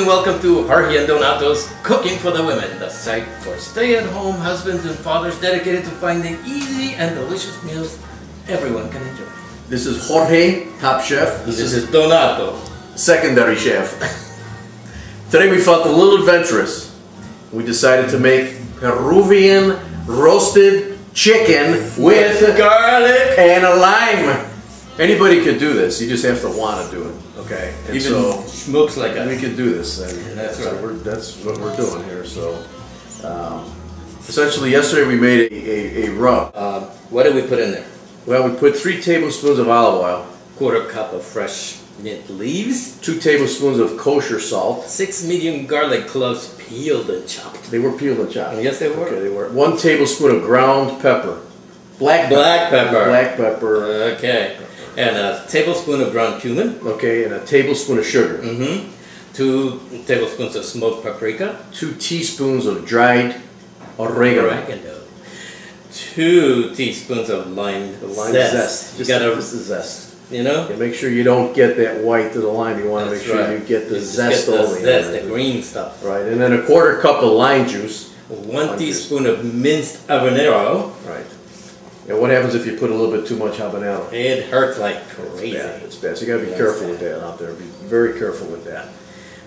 and welcome to Jorge and Donato's Cooking for the Women, the site for stay-at-home husbands and fathers dedicated to finding easy and delicious meals everyone can enjoy. This is Jorge, top chef. This is Donato, secondary chef. Today we felt a little adventurous. We decided to make Peruvian roasted chicken with garlic and a lime. Anybody could do this. You just have to want to do it. Okay. And even so smokes like us. we could do this. And that's right. That's what we're doing here. So essentially, yesterday we made a rub. What did we put in there? Well, we put 3 tablespoons of olive oil, 1/4 cup of fresh mint leaves, 2 tablespoons of kosher salt. 6 medium garlic cloves peeled and chopped. They were peeled and chopped. Yes, they were. Okay, they were. 1 tablespoon of ground pepper. Black pepper. Black pepper. Okay. And a tablespoon of ground cumin. Okay, and a tablespoon of sugar. 2 tablespoons of smoked paprika. 2 teaspoons of dried oregano. 2 teaspoons of lime zest. Just the zest. You know? Yeah, make sure you don't get that white to the lime. You want to make sure you get the zest only. The green stuff. Right, and then a 1/4 cup of lime juice. 1 teaspoon of minced habanero. Right. And what happens if you put a little bit too much habanero? It hurts like crazy. It's bad. So you got to be careful with that out there. Be very careful with that.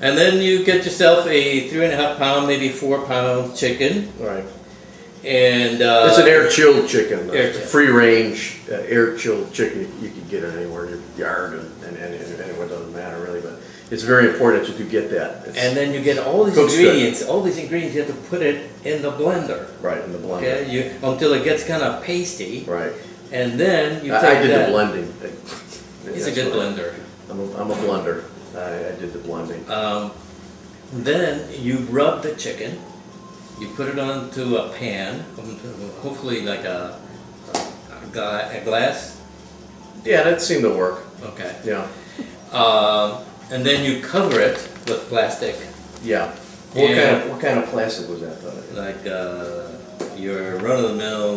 And then you get yourself a 3.5 pound, maybe 4 pound chicken. Right. And it's an air-chilled chicken. Free-range, air-chilled chicken. You can get it anywhere in your yard and anywhere. It doesn't matter really, but it's very important that you do get that. And then you get all these ingredients. All these ingredients, you have to put it in the blender. Right, in the blender. Okay, until it gets kind of pasty. Right. And then you take I did the blending. He's a good blender. I'm a blender. I did the blending. Then you rub the chicken. You put it onto a pan, hopefully like a glass. Yeah, that seemed to work. Okay. Yeah. And then you cover it with plastic. Yeah. What kind of plastic was that? Like your run-of-the-mill.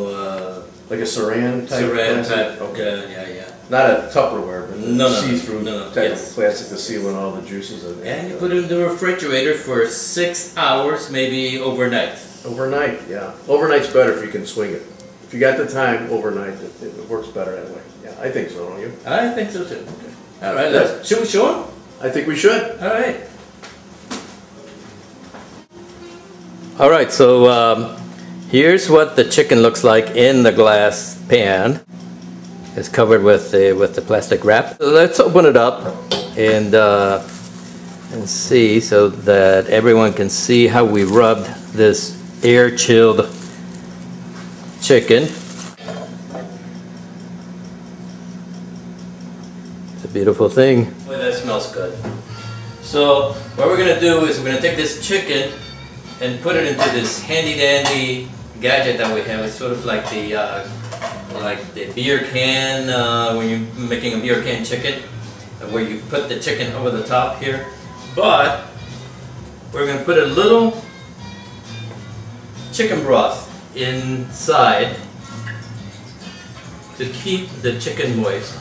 Like a saran type. Saran type. Okay. Yeah. Not a Tupperware, but see-through type of plastic to seal in all the juices. And you put it in the refrigerator for 6 hours, maybe overnight. Overnight, yeah. Overnight's better if you can swing it. If you got the time, overnight, it works better that way. Yeah, I think so, don't you? I think so too. Okay. All right, should we show them? I think we should. All right. All right, so here's what the chicken looks like in the glass pan. It's covered with the plastic wrap. So let's open it up and see so that everyone can see how we rubbed this air-chilled chicken. It's a beautiful thing. Boy, that smells good. So what we're going to do is we're going to take this chicken and put it into this handy-dandy gadget that we have. It's sort of like the beer can, when you're making a beer can chicken, where you put the chicken over the top here. But we're going to put a little chicken broth inside to keep the chicken moist.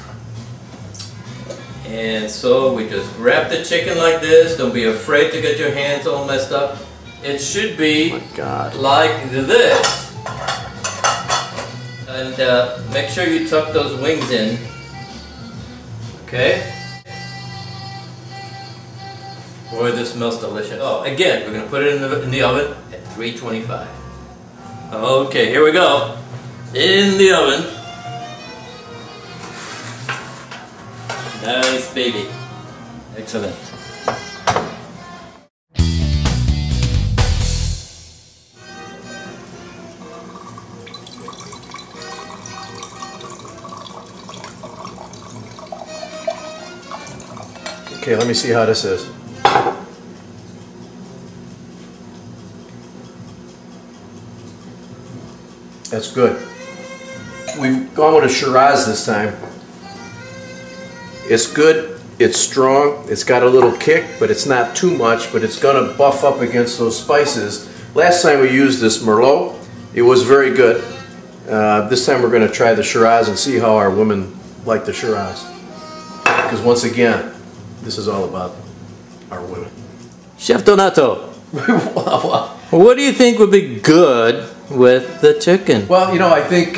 And so we just grab the chicken like this. Don't be afraid to get your hands all messed up. It should be like this. And make sure you tuck those wings in. Okay? Boy, this smells delicious. Oh, again, we're going to put it in the oven at 325. Okay, here we go. In the oven. Nice, baby. Excellent. Okay, let me see how this is. That's good. We've gone with a Shiraz this time. It's good, it's strong, it's got a little kick, but it's not too much, but it's going to buff up against those spices. Last time we used this Merlot, it was very good. This time we're going to try the Shiraz and see how our women like the Shiraz. Because once again, this is all about our women. Chef Donato, what do you think would be good with the chicken? Well, you know, I think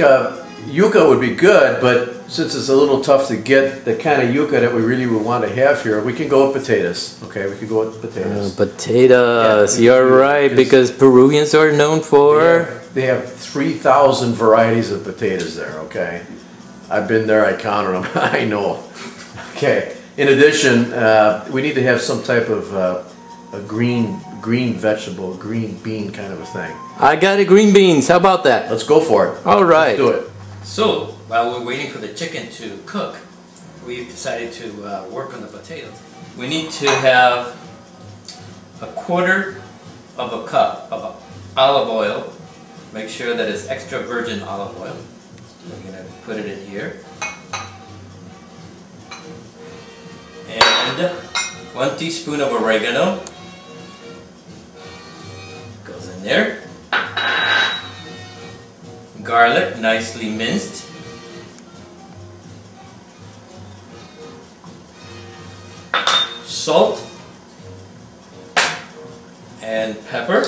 yuca would be good, but since it's a little tough to get the kind of yuca that we really would want to have here, we can go with potatoes. Okay, we can go with potatoes. Potatoes, Yeah, you're right, because Peruvians are known for... They have 3,000 varieties of potatoes there, okay? I've been there, I counted them, I know. Okay, in addition, we need to have some type of a green vegetable, green bean kind of a thing. I got it, green beans, how about that? Let's go for it. All right. Let's do it. So, while we're waiting for the chicken to cook, we've decided to work on the potatoes. We need to have 1/4 of a cup of olive oil. Make sure that it's extra virgin olive oil. We're going to put it in here. And 1 teaspoon of oregano goes in there. Garlic, nicely minced. Salt and pepper.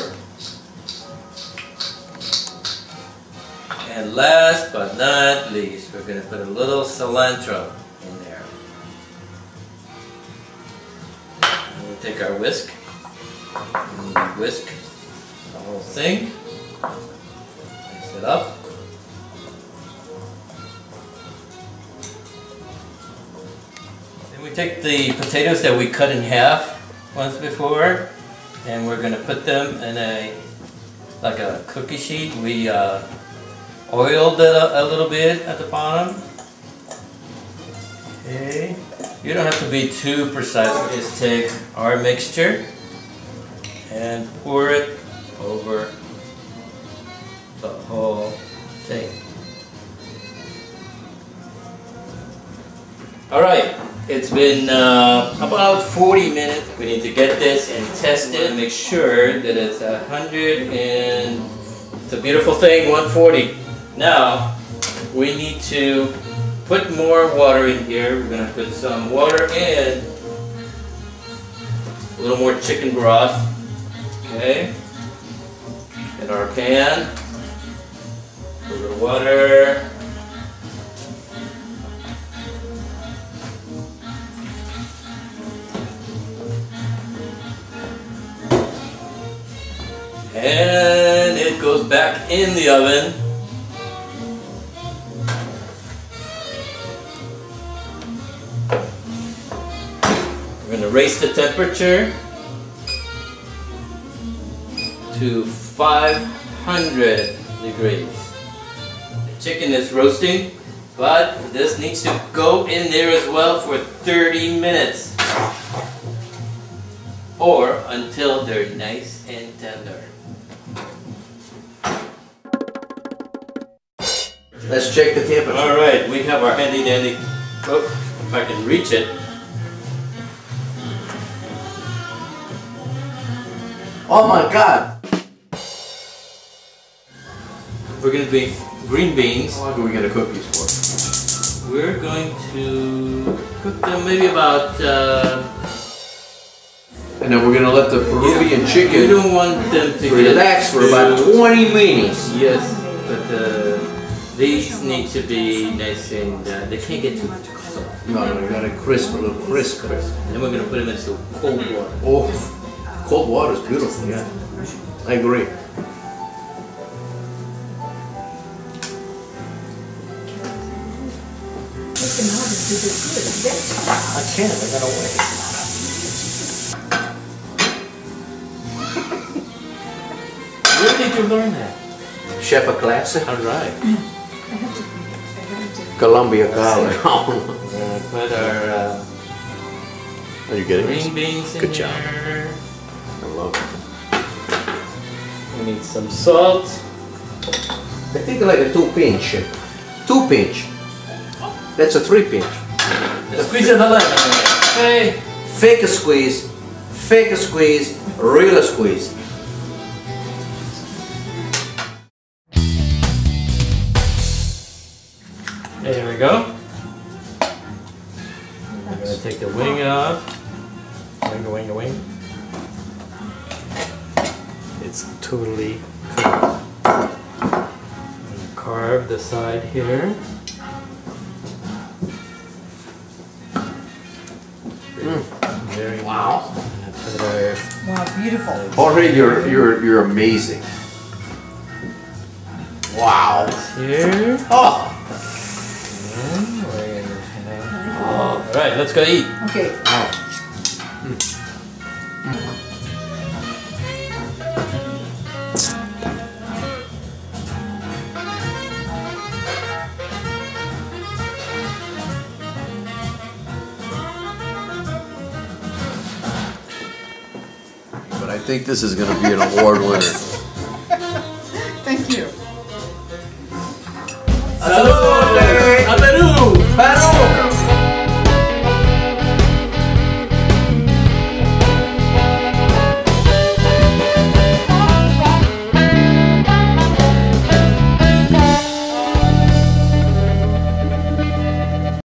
And last but not least, we're going to put a little cilantro in there. And we'll take our whisk and whisk the whole thing. Mix it up. Then we take the potatoes that we cut in half once before, and we're going to put them in like a cookie sheet. We oiled it a little bit at the bottom. Okay. You don't have to be too precise. We just take our mixture and pour it over the whole thing. Alright, it's been about 40 minutes. We need to get this and test it and make sure that it's 100 and it's a beautiful thing, 140. Now, we need to put more water in here. We're going to put some water in, a little more chicken broth, okay, in our pan, a little water, and it goes back in the oven. We're going to raise the temperature to 500 degrees. The chicken is roasting, but this needs to go in there as well for 30 minutes. Or until they're nice and tender. Let's check the temperature. Alright, we have our handy dandy, oh, if I can reach it. Oh my God! We're going to be green beans. How long are we going to cook these for? We're going to cook them maybe about... and then we're going to let the Peruvian chicken You don't want them to relax for about 20 minutes. Yes, but these need to be nice and they can't get too much soft. No, you got to crisp, a little crisp. And then we're going to put them into cold water. Oh, cold water is beautiful, yeah. I agree. I can't, I gotta wait. Where did you learn that? Chef a class? Alright. Colombia garlic. We're going to put our Are you getting green beans in Good job. there. I love it. We need some salt. I think like a 2-pinch. 2-pinch. That's a 3-pinch. The squeeze of the lemon. Okay. Fake a squeeze, real squeeze. There we go. We're going to take the wing off. Wing. totally cooked. I'm gonna carve the side here. Very Wow. nice. Put our Wow, beautiful. Jorge, you're amazing. Wow. here. Oh. And we're gonna have... All right, let's go eat. Okay. But I think this is going to be an award winner.